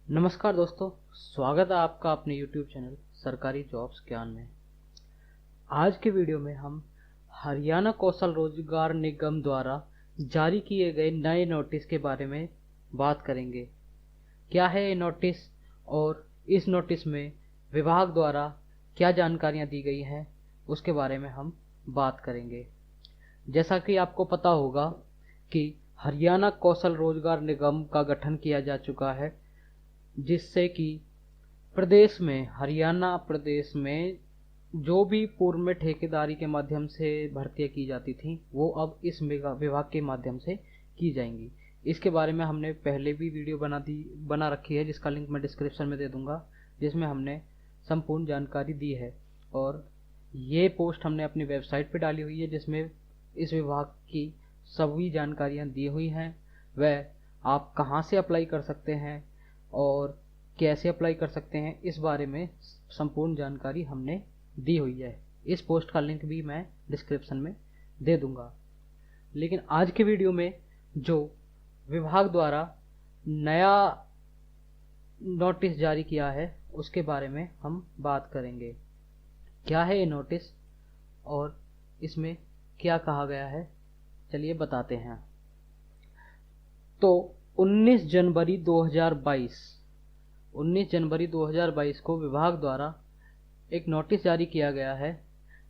नमस्कार दोस्तों, स्वागत है आपका अपने YouTube चैनल सरकारी जॉब्स ज्ञान में। आज के वीडियो में हम हरियाणा कौशल रोजगार निगम द्वारा जारी किए गए नए नोटिस के बारे में बात करेंगे। क्या है ये नोटिस और इस नोटिस में विभाग द्वारा क्या जानकारियां दी गई हैं, उसके बारे में हम बात करेंगे। जैसा कि आपको पता होगा कि हरियाणा कौशल रोजगार निगम का गठन किया जा चुका है, जिससे कि हरियाणा प्रदेश में जो भी पूर्व में ठेकेदारी के माध्यम से भर्तियां की जाती थी वो अब इस विभाग के माध्यम से की जाएंगी। इसके बारे में हमने पहले भी वीडियो बना रखी है, जिसका लिंक मैं डिस्क्रिप्शन में दे दूंगा, जिसमें हमने संपूर्ण जानकारी दी है। और ये पोस्ट हमने अपनी वेबसाइट पे डाली हुई है, जिसमें इस विभाग की सभी जानकारियाँ दी हुई हैं। वह आप कहाँ से अप्लाई कर सकते हैं और कैसे अप्लाई कर सकते हैं, इस बारे में संपूर्ण जानकारी हमने दी हुई है। इस पोस्ट का लिंक भी मैं डिस्क्रिप्शन में दे दूंगा। लेकिन आज के वीडियो में जो विभाग द्वारा नया नोटिस जारी किया है उसके बारे में हम बात करेंगे। क्या है ये नोटिस और इसमें क्या कहा गया है, चलिए बताते हैं। तो 19 जनवरी 2022 को विभाग द्वारा एक नोटिस जारी किया गया है,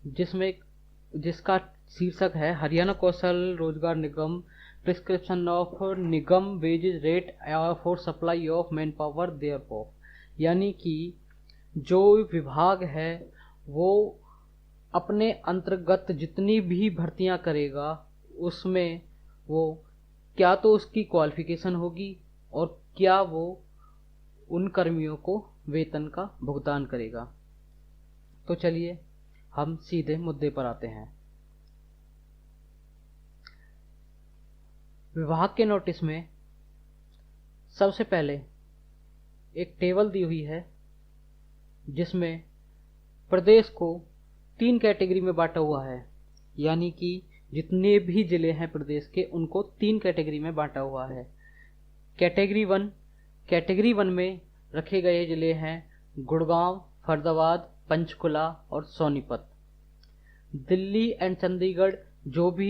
जिसका शीर्षक है Haryana Kaushal Rozgar Nigam prescription of Nigam wages rate for supply of man power therefore. यानी कि जो विभाग है वो अपने अंतर्गत जितनी भी भर्तियां करेगा उसमें वो क्या तो उसकी क्वालिफिकेशन होगी और क्या वो उन कर्मियों को वेतन का भुगतान करेगा। तो चलिए हम सीधे मुद्दे पर आते हैं। विभाग के नोटिस में सबसे पहले एक टेबल दी हुई है, जिसमें प्रदेश को 3 कैटेगरी में बांटा हुआ है। यानी कि जितने भी जिले हैं प्रदेश के उनको 3 कैटेगरी में बांटा हुआ है। कैटेगरी 1 में रखे गए जिले हैं गुड़गांव, फरीदाबाद, पंचकुला और सोनीपत। दिल्ली एंड चंडीगढ़ जो भी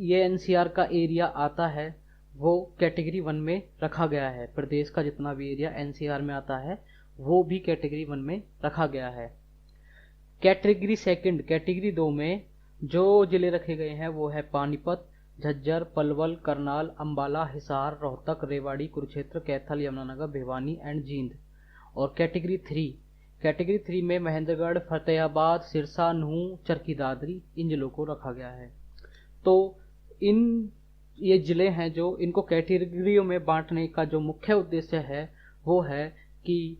ये एनसीआर का एरिया आता है वो कैटेगरी 1 में रखा गया है। प्रदेश का जितना भी एरिया एनसीआर में आता है वो भी कैटेगरी 1 में रखा गया है। कैटेगरी 2 में जो जिले रखे गए हैं वो है पानीपत, झज्जर, पलवल, करनाल, अंबाला, हिसार, रोहतक, रेवाड़ी, कुरुक्षेत्र, कैथल, यमुनानगर, भिवानी एंड जींद। और कैटेगरी 3 में महेंद्रगढ़, फतेहाबाद, सिरसा, नूंह, चरखी दादरी, इन जिलों को रखा गया है। तो ये जिले हैं जो इनको कैटेगरियों में बांटने का जो मुख्य उद्देश्य है वो है कि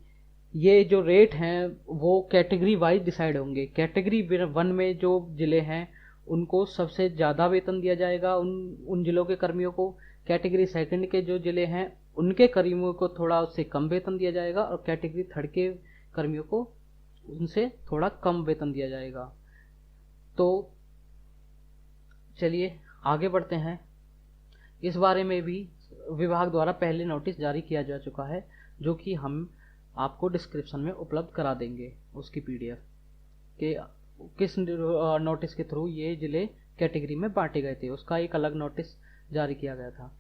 ये जो रेट हैं वो कैटेगरी वाइज डिसाइड होंगे। कैटेगरी 1 में जो जिले हैं उनको सबसे ज़्यादा वेतन दिया जाएगा, उन जिलों के कर्मियों को। कैटेगरी 2 के जो जिले हैं उनके कर्मियों को थोड़ा उससे कम वेतन दिया जाएगा और कैटेगरी 3 के कर्मियों को उनसे थोड़ा कम वेतन दिया जाएगा। तो चलिए आगे बढ़ते हैं। इस बारे में भी विभाग द्वारा पहले नोटिस जारी किया जा चुका है, जो कि हम आपको डिस्क्रिप्शन में उपलब्ध करा देंगे उसकी पीडीएफ के किस नोटिस के थ्रू ये जिले कैटेगरी में बांटे गए थे, उसका एक अलग नोटिस जारी किया गया था।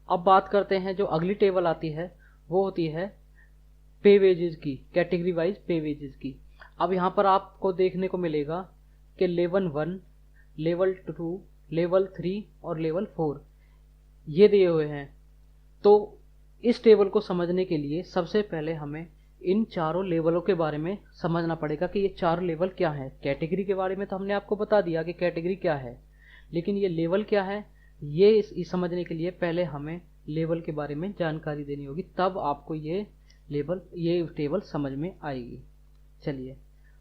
अब बात करते हैं, जो अगली टेबल आती है वो होती है पे वेजेस की, कैटेगरी वाइज पे वेजेस की। अब यहाँ पर आपको देखने को मिलेगा कि लेवल 1, लेवल 2, लेवल 3 और लेवल 4 ये दिए हुए हैं। तो इस टेबल को समझने के लिए सबसे पहले हमें इन चारों लेवलों के बारे में समझना पड़ेगा कि ये 4 लेवल क्या है। कैटेगरी के बारे में तो हमने आपको बता दिया कि कैटेगरी क्या है, लेकिन ये लेवल क्या है ये समझने के लिए पहले हमें लेवल के बारे में जानकारी देनी होगी, तब आपको ये टेबल समझ में आएगी। चलिए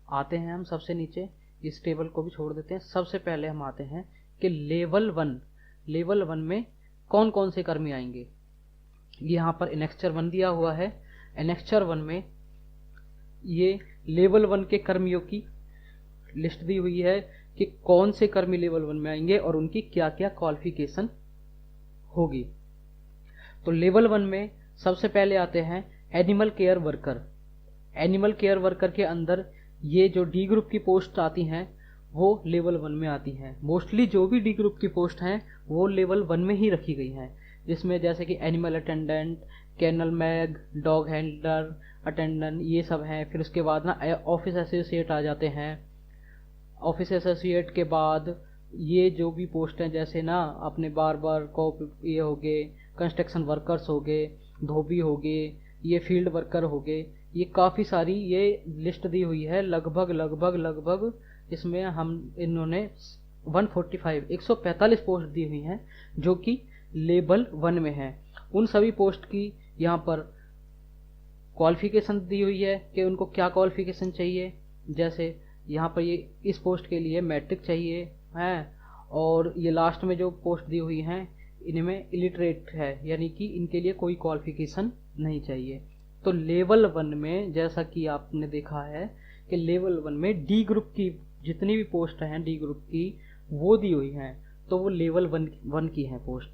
आते हैं हम सबसे नीचे, इस टेबल को भी छोड़ देते हैं। सबसे पहले हम आते हैं कि लेवल 1 में कौन कौन से कर्मी आएंगे। यहाँ पर एनेक्स्चर 1 दिया हुआ है। एनेक्स्चर 1 में ये लेवल 1 के कर्मियों की लिस्ट दी हुई है कि कौन से कर्मी लेवल 1 में आएंगे और उनकी क्या क्या क्वालिफिकेशन होगी। तो लेवल 1 में सबसे पहले आते हैं animal care worker, animal care worker के अंदर ये जो डी ग्रुप की पोस्ट आती हैं वो लेवल 1 में आती हैं। मोस्टली जो भी डी ग्रुप की पोस्ट हैं वो लेवल 1 में ही रखी गई हैं, जिसमें जैसे कि animal attendant, kennel man, dog handler, attendant, ये सब हैं। फिर उसके बाद ना ऑफिस एसोसिएट आ जाते हैं। ऑफिस एसोसिएट के बाद ये जो भी पोस्ट हैं जैसे ना अपने बार को ये हो गए, कंस्ट्रक्शन वर्कर्स हो गए, धोबी हो गए, ये फील्ड वर्कर हो गए, ये काफ़ी सारी ये लिस्ट दी हुई है। लगभग इसमें हम इन्होंने 145 पोस्ट दी हुई हैं जो कि लेवल 1 में हैं। उन सभी पोस्ट की यहाँ पर क्वालिफिकेशन दी हुई है कि उनको क्या क्वालिफिकेशन चाहिए। जैसे यहाँ पर ये इस पोस्ट के लिए मैट्रिक चाहिए है, और ये लास्ट में जो पोस्ट दी हुई हैं इनमें इलिटरेट है, यानी कि इनके लिए कोई क्वालिफिकेशन नहीं चाहिए। तो लेवल 1 में जैसा कि आपने देखा है कि लेवल 1 में डी ग्रुप की जितनी भी पोस्ट हैं डी ग्रुप की वो दी हुई हैं, तो वो लेवल 1 की हैं पोस्ट।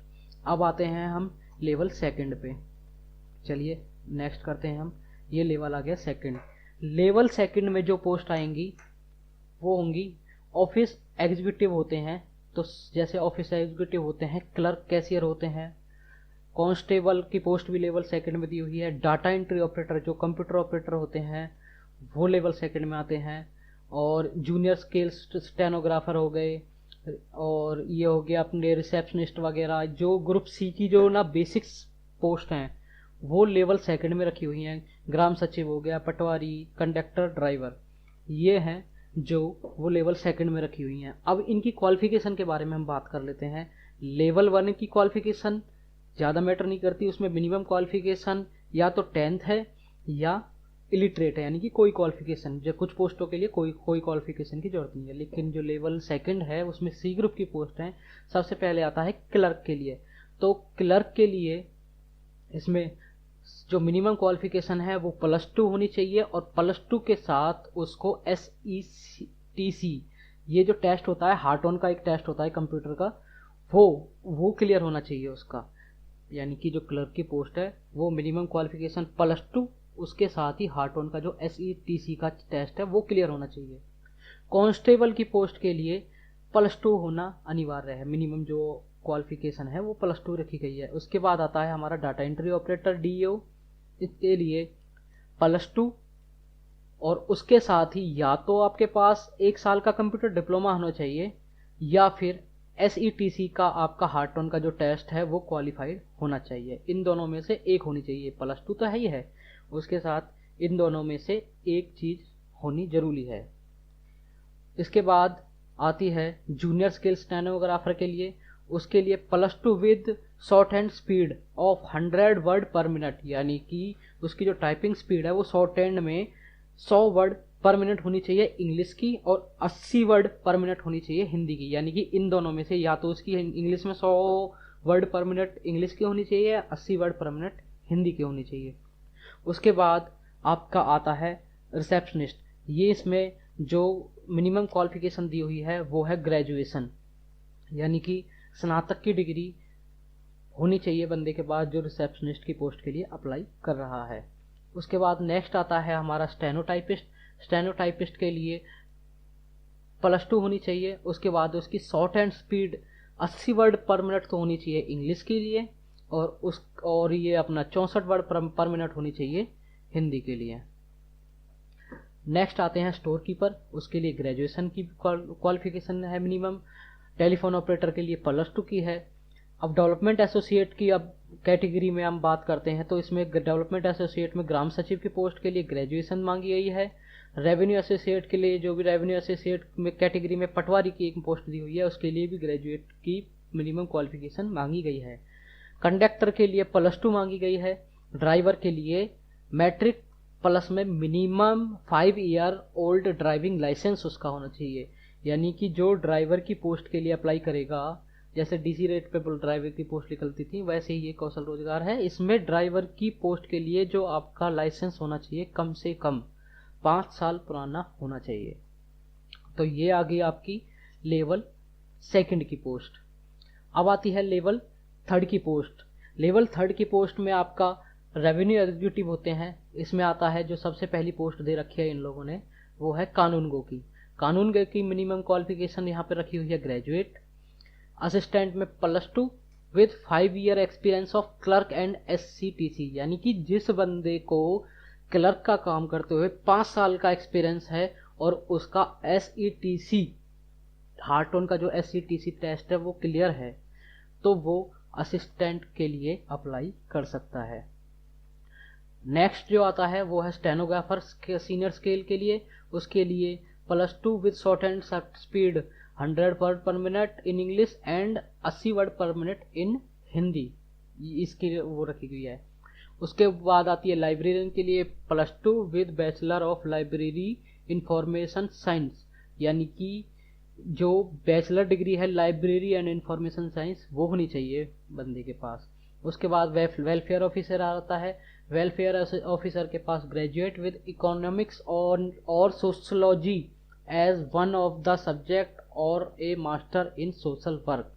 अब आते हैं हम लेवल 2 पे। चलिए नेक्स्ट करते हैं हम। ये लेवल आ गया 2। लेवल 2 में जो पोस्ट आएंगी वो होंगी ऑफिस एग्जीक्यूटिव होते हैं। तो जैसे ऑफिस एग्जीक्यूटिव होते हैं, क्लर्क, कैशियर होते हैं। कांस्टेबल की पोस्ट भी लेवल 2 में दी हुई है। डाटा एंट्री ऑपरेटर, जो कंप्यूटर ऑपरेटर होते हैं, वो लेवल 2 में आते हैं। और जूनियर स्केल स्टेनोग्राफर हो गए, और ये हो गया अपने रिसेप्शनिस्ट वगैरह। जो ग्रुप सी की जो ना बेसिक्स पोस्ट हैं वो लेवल 2 में रखी हुई हैं। ग्राम सचिव हो गया, पटवारी, कंडक्टर, ड्राइवर, ये हैं जो वो लेवल 2 में रखी हुई हैं। अब इनकी क्वालिफिकेशन के बारे में हम बात कर लेते हैं। लेवल 1 की क्वालिफिकेशन ज़्यादा मैटर नहीं करती, उसमें मिनिमम क्वालिफिकेशन या तो 10th है या इलिटरेट है, यानी कि कोई क्वालिफिकेशन, जो कुछ पोस्टों के लिए कोई क्वालिफिकेशन की जरूरत नहीं है। लेकिन जो लेवल 2 है उसमें सी ग्रुप की पोस्ट हैं। सबसे पहले आता है क्लर्क के लिए। तो क्लर्क के लिए इसमें जो मिनिमम क्वालिफिकेशन है वो +2 होनी चाहिए, और +2 के साथ उसको SETC, ये जो टेस्ट होता है, हार्ट-ऑन का एक टेस्ट होता है कंप्यूटर का, वो क्लियर होना चाहिए उसका। यानी कि जो क्लर्क की पोस्ट है वो मिनिमम क्वालिफिकेशन +2, उसके साथ ही हार्ट-ऑन का जो SETC का टेस्ट है वो क्लियर होना चाहिए। कांस्टेबल की पोस्ट के लिए +2 होना अनिवार्य है, मिनिमम जो क्वालिफिकेशन है वो +2 रखी गई है। उसके बाद आता है हमारा डाटा एंट्री ऑपरेटर DO, इसके लिए +2, और उसके साथ ही या तो आपके पास 1 साल का कंप्यूटर डिप्लोमा होना चाहिए, या फिर SETC का आपका हार्ट-ऑन का जो टेस्ट है वो क्वालिफाइड होना चाहिए। इन दोनों में से एक होनी चाहिए। +2 तो है ही है, उसके साथ इन दोनों में से एक चीज़ होनी जरूरी है। इसके बाद आती है जूनियर स्केल स्टेनोग्राफर के लिए। उसके लिए +2 with short hand speed of 100 word पर मिनट, यानी कि उसकी जो टाइपिंग स्पीड है वो शॉर्ट हैंड में 100 वर्ड पर मिनट होनी चाहिए इंग्लिश की, और 80 वर्ड पर मिनट होनी चाहिए हिंदी की। यानी कि इन दोनों में से या तो उसकी इंग्लिश में 100 वर्ड पर मिनट इंग्लिश की होनी चाहिए, या 80 वर्ड पर मिनट हिंदी की होनी चाहिए। उसके बाद आपका आता है रिसेप्शनिस्ट। ये इसमें जो मिनिमम क्वालिफिकेशन दी हुई है वो है ग्रेजुएशन, यानी कि स्नातक की डिग्री होनी चाहिए बंदे के पास जो रिसेप्शनिस्ट की पोस्ट के लिए अप्लाई कर रहा है। उसके बाद नेक्स्ट आता है हमारा स्टेनोटाइपिस्ट। स्टेनोटाइपिस्ट के लिए +2 होनी चाहिए। उसके बाद उसकी शॉर्ट हैंड स्पीड 80 वर्ड पर मिनट तो होनी चाहिए इंग्लिश के लिए, और ये अपना 64 वर्ड पर मिनट होनी चाहिए हिंदी के लिए। नेक्स्ट आते हैं स्टोर कीपर। उसके लिए ग्रेजुएशन की क्वालिफिकेशन है मिनिमम। टेलीफोन ऑपरेटर के लिए +2 की है। अब डेवलपमेंट एसोसिएट की अब कैटेगरी में हम बात करते हैं, तो इसमें डेवलपमेंट एसोसिएट में ग्राम सचिव की पोस्ट के लिए ग्रेजुएशन मांगी गई है। रेवेन्यू एसोसिएट के लिए, जो भी रेवेन्यू एसोसिएट में कैटेगरी में पटवारी की एक पोस्ट दी हुई है, उसके लिए भी ग्रेजुएट की मिनिमम क्वालिफिकेशन मांगी गई है। कंडक्टर के लिए +2 मांगी गई है। ड्राइवर के लिए मैट्रिक प्लस में minimum 5 year old driving licence उसका होना चाहिए। यानी कि जो ड्राइवर की पोस्ट के लिए अप्लाई करेगा, जैसे DC रेट पे ड्राइवर की पोस्ट निकलती थी, वैसे ही ये कौशल रोजगार है। इसमें ड्राइवर की पोस्ट के लिए जो आपका लाइसेंस होना चाहिए कम से कम 5 साल पुराना होना चाहिए। तो ये आ गई आपकी लेवल 2 की पोस्ट। अब आती है लेवल 3 की पोस्ट। लेवल 3 की पोस्ट में आपका रेवेन्यू एग्जीक्यूटिव होते हैं, इसमें आता है जो सबसे पहली पोस्ट दे रखी है इन लोगों ने, वो है कानूनगो की। कानूनगो की मिनिमम क्वालिफिकेशन यहाँ पे रखी हुई है ग्रेजुएट। असिस्टेंट में +2 with 5 year experience of clerk and SCTC, यानी कि जिस बंदे को क्लर्क का काम करते हुए 5 साल का एक्सपीरियंस है और उसका SETC हार्टोन का जो SETC टेस्ट है वो क्लियर है, तो वो असिस्टेंट के लिए अप्लाई कर सकता है। नेक्स्ट जो आता है वो है स्टेनोग्राफर सीनियर स्केल के लिए। उसके लिए +2 with short hand speed 100 word पर minute in English and 80 word पर मिनट इन हिंदी, इसकी वो रखी गई है। उसके बाद आती है लाइब्रेरियन के लिए +2 with bachelor of library information science, यानी कि जो बैचलर डिग्री है लाइब्रेरी एंड इंफॉर्मेशन साइंस वो होनी चाहिए बंदे के पास। उसके बाद वेलफेयर ऑफिसर आता है। वेलफेयर ऑफिसर के पास ग्रेजुएट विद इकोनॉमिक्स और sociology as one of the subject और a master in social work,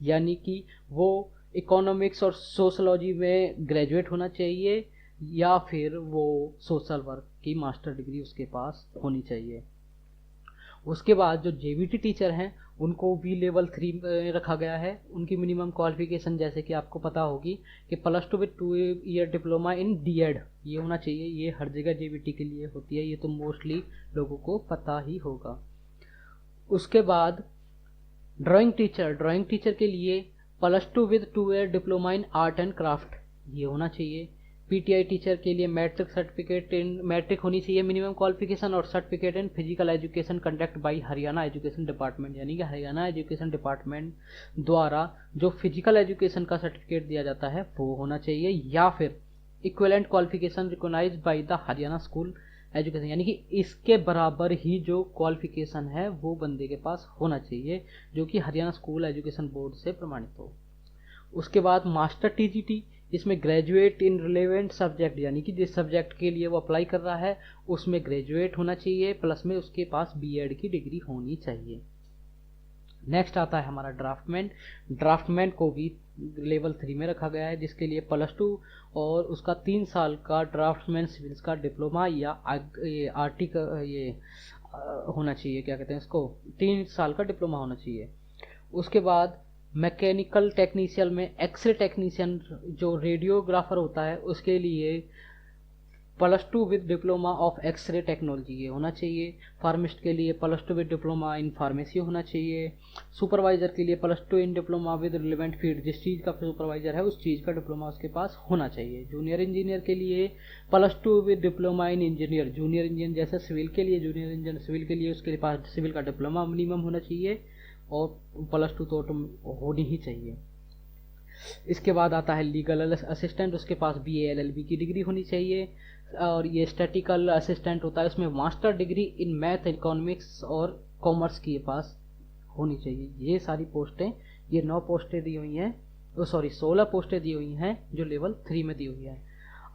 यानी कि वो इकोनॉमिक्स और सोशलॉजी में ग्रेजुएट होना चाहिए या फिर वो सोशल वर्क की मास्टर डिग्री उसके पास होनी चाहिए। उसके बाद जो JVT टीचर हैं उनको भी लेवल 3 में रखा गया है। उनकी मिनिमम क्वालिफिकेशन जैसे कि आपको पता होगी कि +2 with 2 year diploma in DED ये होना चाहिए। ये हर जगह JVT के लिए होती है, ये तो मोस्टली लोगों को पता ही होगा। उसके बाद ड्राइंग टीचर के लिए +2 with 2 year diploma in art and craft ये होना चाहिए। PTI टीचर के लिए मैट्रिक होनी चाहिए मिनिमम क्वालिफिकेशन और certificate in physical education conduct bye Haryana education department, यानी कि हरियाणा एजुकेशन डिपार्टमेंट द्वारा जो फिजिकल एजुकेशन का सर्टिफिकेट दिया जाता है वो होना चाहिए, या फिर equivalent qualification recognised by the Haryana school education, यानी कि इसके बराबर ही जो क्वालिफिकेशन है वो बंदे के पास होना चाहिए जो कि हरियाणा स्कूल एजुकेशन बोर्ड से प्रमाणित हो। उसके बाद मास्टर TGT, इसमें ग्रेजुएट इन रिलेवेंट सब्जेक्ट, यानी कि जिस सब्जेक्ट के लिए वो अप्लाई कर रहा है उसमें ग्रेजुएट होना चाहिए, प्लस में उसके पास BEd की डिग्री होनी चाहिए। नेक्स्ट आता है हमारा ड्राफ्टमैन को भी लेवल 3 में रखा गया है, जिसके लिए +2 और उसका 3 साल का ड्राफ्टमैन सिविल्स का डिप्लोमा या आरटी का ये होना चाहिए, क्या कहते हैं इसको, 3 साल का डिप्लोमा होना चाहिए। उसके बाद मैकेनिकल टेक्नीशियन में एक्सरे टेक्नीशियन जो रेडियोग्राफर होता है उसके लिए +2 with diploma of x ray technology ये होना चाहिए। फार्मिस्ट के लिए +2 विद डिप्लोमा इन फार्मेसी होना चाहिए। सुपरवाइजर के लिए +2 इन डिप्लोमा विद रिलेवेंट फील्ड, जिस चीज़ का सुपरवाइजर है उस चीज़ का डिप्लोमा उसके पास होना चाहिए। जूनियर इंजीनियर के लिए +2 with diploma in engineer, junior engineer जैसे सिविल के लिए जूनियर इंजीनियर सिविल के लिए उसके पास सिविल का डिप्लोमा मिनिमम होना चाहिए और +2 तो होनी ही चाहिए। इसके बाद आता है लीगल असिस्टेंट, उसके पास BA LLB की डिग्री होनी चाहिए। और ये स्टैटिकल असिस्टेंट होता है, उसमें master degree in math economics और कॉमर्स के पास होनी चाहिए। ये सारी पोस्टें, ये 9 पोस्टें दी हुई हैं, 16 पोस्टें दी हुई हैं जो लेवल 3 में दी हुई हैं।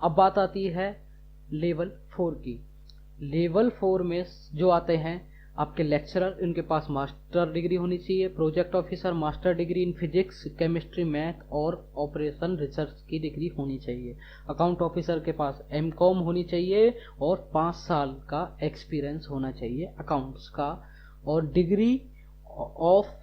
अब बात आती है लेवल 4 की। लेवल 4 में जो आते हैं आपके लेक्चरर, इनके पास मास्टर डिग्री होनी चाहिए। Project officer master degree in physics chemistry math और ऑपरेशन रिसर्च की डिग्री होनी चाहिए। अकाउंट ऑफिसर के पास MCOM होनी चाहिए और 5 साल का एक्सपीरियंस होना चाहिए अकाउंट्स का, और डिग्री ऑफ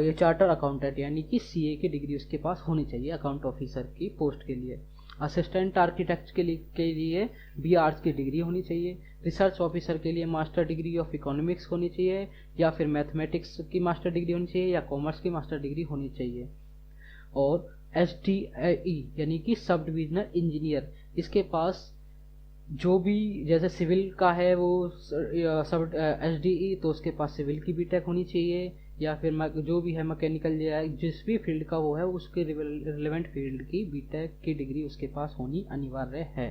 ये चार्टर अकाउंटेंट यानी कि CA की डिग्री उसके पास होनी चाहिए अकाउंट ऑफिसर की पोस्ट के लिए। असिस्टेंट आर्किटेक्ट के लिए BA आर्ट्स की डिग्री होनी चाहिए। रिसर्च ऑफिसर के लिए मास्टर डिग्री ऑफ इकोनॉमिक्स होनी चाहिए, या फिर मैथमेटिक्स की मास्टर डिग्री होनी चाहिए, या कॉमर्स की मास्टर डिग्री होनी चाहिए। और SDE यानी कि सब डिविजनल इंजीनियर, इसके पास जो भी जैसे सिविल का है वो सब SDE, तो उसके पास सिविल की BTech होनी चाहिए, या फिर जो भी है मैकेनिकल जिस भी फील्ड का वो है उसके रिलेवेंट फील्ड की BTech की डिग्री उसके पास होनी अनिवार्य है।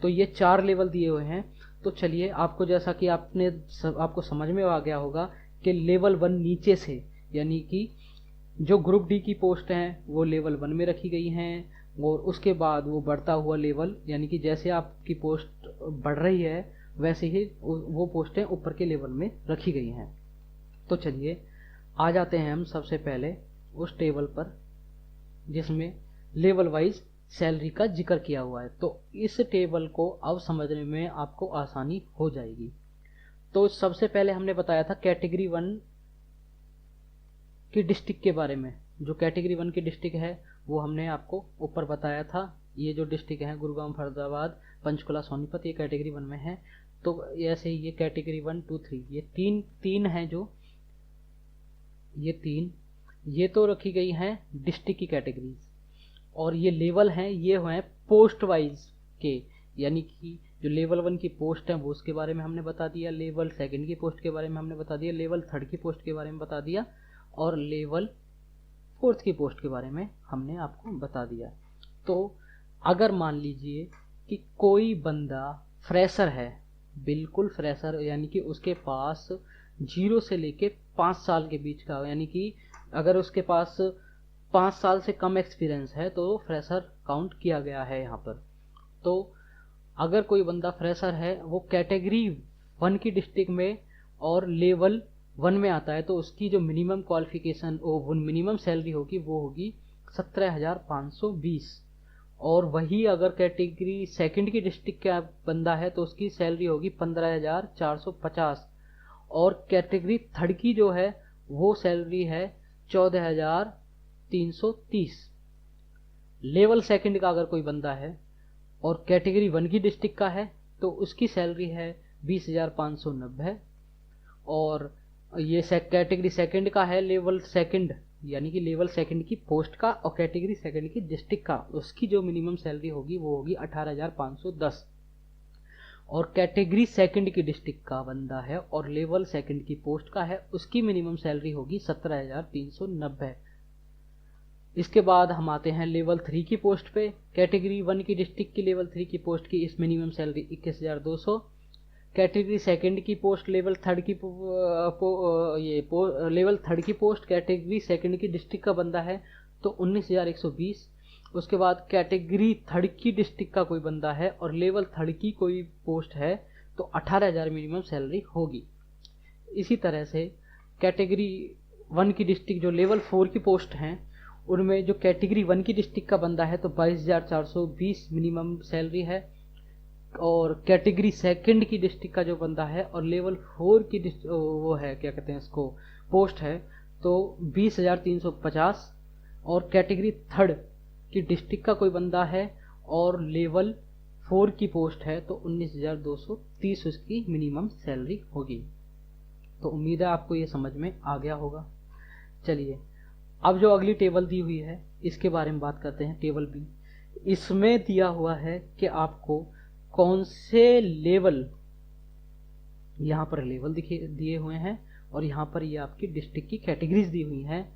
तो ये 4 लेवल दिए हुए हैं। तो चलिए, आपको जैसा कि आपको समझ में आ गया होगा कि लेवल 1 नीचे से, यानी कि जो ग्रुप D की पोस्ट हैं वो लेवल 1 में रखी गई हैं, और उसके बाद वो बढ़ता हुआ लेवल, यानी कि जैसे आपकी पोस्ट बढ़ रही है वैसे ही वो पोस्टें ऊपर के लेवल में रखी गई हैं। तो चलिए आ जाते हैं हम सबसे पहले उस टेबल पर जिसमें लेवल वाइज सैलरी का जिक्र किया हुआ है। तो इस टेबल को अब समझने में आपको आसानी हो जाएगी। तो सबसे पहले हमने बताया था कैटेगरी 1 की डिस्ट्रिक्ट के बारे में। जो कैटेगरी 1 की डिस्ट्रिक्ट है वो हमने आपको ऊपर बताया था। ये जो डिस्ट्रिक्ट है गुरुग्राम, फरीदाबाद, पंचकुला, सोनीपत, ये कैटेगरी 1 में है। तो ऐसे ही ये कैटेगरी 1, 2, 3 ये तीन हैं जो ये तो रखी गई हैं डिस्ट्रिक्ट की कैटेगरीज। और ये लेवल हैं, ये हैं पोस्ट वाइज के, यानी कि जो लेवल 1 की पोस्ट है वो उसके बारे में हमने बता दिया, लेवल 2 की पोस्ट के बारे में हमने बता दिया, लेवल 3 की पोस्ट के बारे में बता दिया, और लेवल 4 की पोस्ट के बारे में हमने आपको बता दिया। तो अगर मान लीजिए कि कोई बंदा फ्रेशर है, बिल्कुल फ्रेशर, यानी कि उसके पास 0 से लेके 5 साल के बीच का, यानी कि अगर उसके पास 5 साल से कम एक्सपीरियंस है तो फ्रेशर काउंट किया गया है यहाँ पर। तो अगर कोई बंदा फ्रेशर है, वो कैटेगरी 1 की डिस्ट्रिक्ट में और लेवल 1 में आता है, तो उसकी जो मिनिमम क्वालिफिकेशन वो मिनिमम सैलरी होगी वो होगी 17,520। और वही अगर कैटेगरी 2 की डिस्ट्रिक्ट का बंदा है तो उसकी सैलरी होगी 15,450। और कैटेगरी 3 की जो है वो सैलरी है 14,330। लेवल 2 का अगर कोई बंदा है और कैटेगरी 1 की डिस्ट्रिक्ट का है तो उसकी सैलरी है 20,590। और ये कैटेगरी 2 का है, लेवल 2 यानी कि लेवल 2 की पोस्ट का और कैटेगरी 2 की डिस्ट्रिक्ट का, उसकी जो मिनिमम सैलरी होगी वो होगी 18,510। और कैटेगरी 2 की डिस्ट्रिक्ट का बंदा है और लेवल 2 की पोस्ट का है, उसकी मिनिमम सैलरी होगी 17,390। इसके बाद हम आते हैं लेवल 3 की पोस्ट पे। कैटेगरी 1 की डिस्ट्रिक्ट की लेवल 3 की पोस्ट की इस मिनिमम सैलरी 21,200। कैटेगरी 2 की पोस्ट लेवल 3 की लेवल 3 की पोस्ट कैटेगरी 2 की डिस्ट्रिक्ट का बंदा है तो 19,120। उसके बाद कैटेगरी 3 की डिस्ट्रिक्ट का कोई बंदा है और लेवल 3 की कोई पोस्ट है तो 18,000 मिनिमम सैलरी होगी। इसी तरह से कैटेगरी 1 की डिस्ट्रिक्ट जो लेवल 4 की पोस्ट हैं उनमें जो कैटेगरी 1 की डिस्ट्रिक्ट का बंदा है तो 22,420 मिनिमम सैलरी है। और कैटेगरी 2 की डिस्ट्रिक्ट का जो बंदा है और लेवल 4 की वो है, क्या कहते हैं इसको, पोस्ट है तो 20,350। और कैटेगरी 3 की डिस्ट्रिक्ट का कोई बंदा है और लेवल 4 की पोस्ट है तो 19,230 उसकी मिनिमम सैलरी होगी। तो उम्मीद है आपको ये समझ में आ गया होगा। चलिए अब जो अगली टेबल दी हुई है इसके बारे में बात करते हैं। टेबल बी, इसमें दिया हुआ है कि आपको कौन से लेवल, यहाँ पर लेवल दिए हुए हैं और यहाँ पर ये आपकी डिस्ट्रिक्ट की कैटेगरीज दी हुई हैं।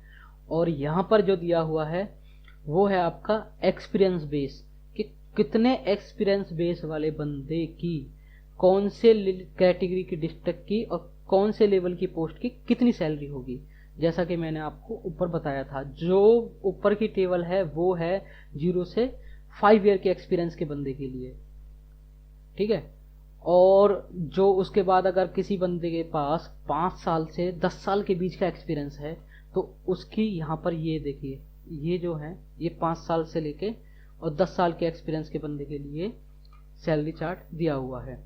और यहाँ पर जो दिया हुआ है वो है आपका एक्सपीरियंस बेस, कि कितने एक्सपीरियंस बेस वाले बंदे की कौन से कैटेगरी की डिस्ट्रिक्ट की और कौन से लेवल की पोस्ट की कितनी सैलरी होगी। जैसा कि मैंने आपको ऊपर बताया था, जो ऊपर की टेबल है वो है 0 से 5 ईयर के एक्सपीरियंस के बंदे के लिए, ठीक है। और जो उसके बाद अगर किसी बंदे के पास 5 साल से 10 साल के बीच का एक्सपीरियंस है तो उसकी यहाँ पर ये देखिए, ये जो है ये 5 साल से लेके और 10 साल के एक्सपीरियंस के बंदे के लिए सैलरी चार्ट दिया हुआ है।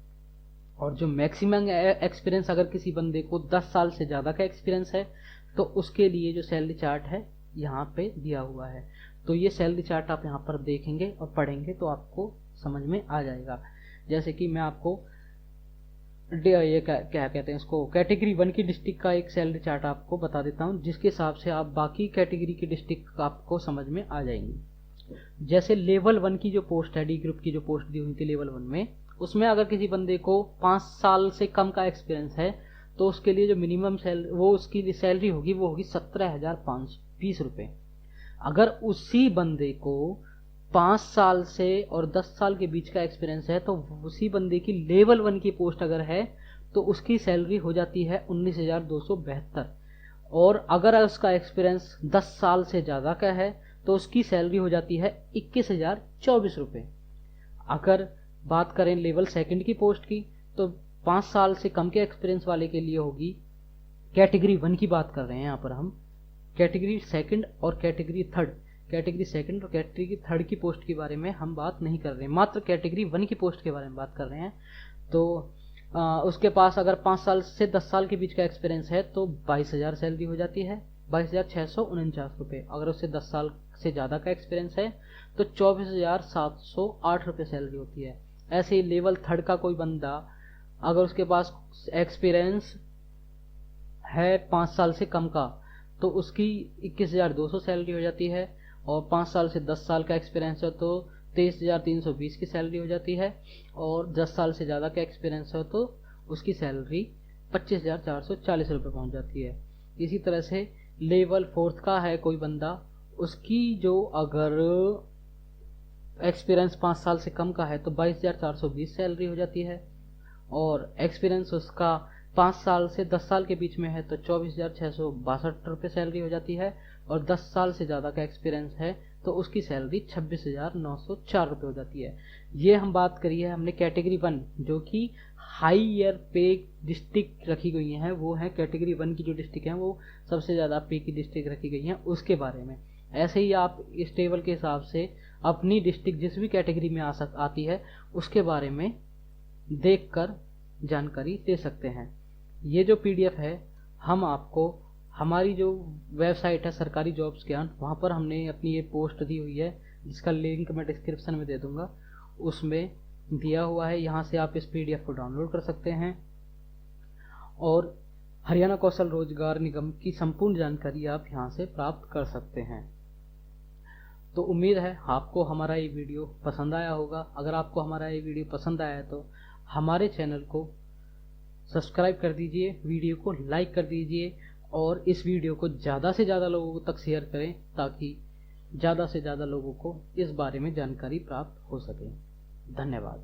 और जो मैक्सिमम एक्सपीरियंस अगर किसी बंदे को 10 साल से ज़्यादा का एक्सपीरियंस है तो उसके लिए जो सैलरी चार्ट है यहाँ पे दिया हुआ है। तो ये सैलरी चार्ट आप यहाँ पर देखेंगे और पढ़ेंगे तो आपको समझ में आ जाएगा। जैसे कि मैं आपको ये क्या कहते हैं इसको, कैटेगरी 1 की डिस्ट्रिक्ट का एक सैलरी चार्ट आपको बता देता हूँ, जिसके हिसाब से आप बाकी कैटेगरी की डिस्ट्रिक्ट आपको समझ में आ जाएंगी। जैसे लेवल 1 की जो पोस्ट है, डी ग्रुप की जो पोस्ट दी हुई थी लेवल 1 में, उसमें अगर किसी बंदे को 5 साल से कम का एक्सपीरियंस है तो उसके लिए जो मिनिमम सैलरी वो उसकी सैलरी होगी वो होगी 17,520 रुपये। अगर उसी बंदे को 5 साल से और 10 साल के बीच का एक्सपीरियंस है तो उसी बंदे की लेवल 1 की पोस्ट अगर है तो उसकी सैलरी हो जाती है 19,272। और अगर उसका एक्सपीरियंस 10 साल से ज़्यादा का है तो उसकी सैलरी हो जाती है 21,024 रुपये। अगर बात करें लेवल 2 की पोस्ट की तो 5 साल से कम के एक्सपीरियंस वाले के लिए होगी, कैटेगरी 1 की बात कर रहे हैं यहाँ पर हम, कैटेगरी 2 और कैटेगरी 3 कैटेगरी सेकंड और कैटेगरी थर्ड की पोस्ट के बारे में हम बात नहीं कर रहे हैं, मात्र कैटेगरी 1 की पोस्ट के बारे में बात कर रहे हैं। तो उसके पास अगर 5 साल से 10 साल के बीच का एक्सपीरियंस है तो 22,000 सैलरी हो जाती है, 22,649 रुपये। अगर उससे 10 साल से ज़्यादा का एक्सपीरियंस है तो 24,708 रुपये सैलरी होती है। ऐसे ही लेवल थर्ड का कोई बंदा अगर उसके पास एक्सपीरियंस है 5 साल से कम का तो उसकी 21,200 सैलरी हो जाती है, और 5 साल से 10 साल का एक्सपीरियंस है तो 23,320 की सैलरी हो जाती है, और 10 साल से ज़्यादा का एक्सपीरियंस हो तो उसकी सैलरी 25,440 रुपये पहुँच जाती है। इसी तरह से लेवल फोर्थ का है कोई बंदा, उसकी जो अगर एक्सपीरियंस 5 साल से कम का है तो 22,420 सैलरी हो जाती है, और एक्सपीरियंस उसका 5 साल से 10 साल के बीच में है तो 24,662 रुपये सैलरी हो जाती है, और 10 साल से ज़्यादा का एक्सपीरियंस है तो उसकी सैलरी 26,904 रुपये हो जाती है। ये हम बात करी है हमने कैटेगरी 1 जो कि हाईयर पे डिस्ट्रिक्ट रखी गई हैं, वो है कैटेगरी 1 की जो डिस्ट्रिक्ट हैं वो सबसे ज़्यादा पे की डिस्ट्रिक्ट रखी गई हैं उसके बारे में। ऐसे ही आप इस टेबल के हिसाब से अपनी डिस्ट्रिक्ट जिस भी कैटेगरी में आती है उसके बारे में देखकर जानकारी दे सकते हैं। ये जो पीडीएफ है हम आपको हमारी जो वेबसाइट है सरकारी जॉब्स ज्ञान, वहाँ पर हमने अपनी ये पोस्ट दी हुई है जिसका लिंक मैं डिस्क्रिप्शन में दे दूँगा, उसमें दिया हुआ है। यहाँ से आप इस पीडीएफ को डाउनलोड कर सकते हैं और हरियाणा कौशल रोजगार निगम की संपूर्ण जानकारी आप यहाँ से प्राप्त कर सकते हैं। तो उम्मीद है आपको हमारा ये वीडियो पसंद आया होगा। अगर आपको हमारा ये वीडियो पसंद आया है तो हमारे चैनल को सब्सक्राइब कर दीजिए, वीडियो को लाइक कर दीजिए और इस वीडियो को ज़्यादा से ज़्यादा लोगों तक शेयर करें ताकि ज़्यादा से ज़्यादा लोगों को इस बारे में जानकारी प्राप्त हो सके। धन्यवाद।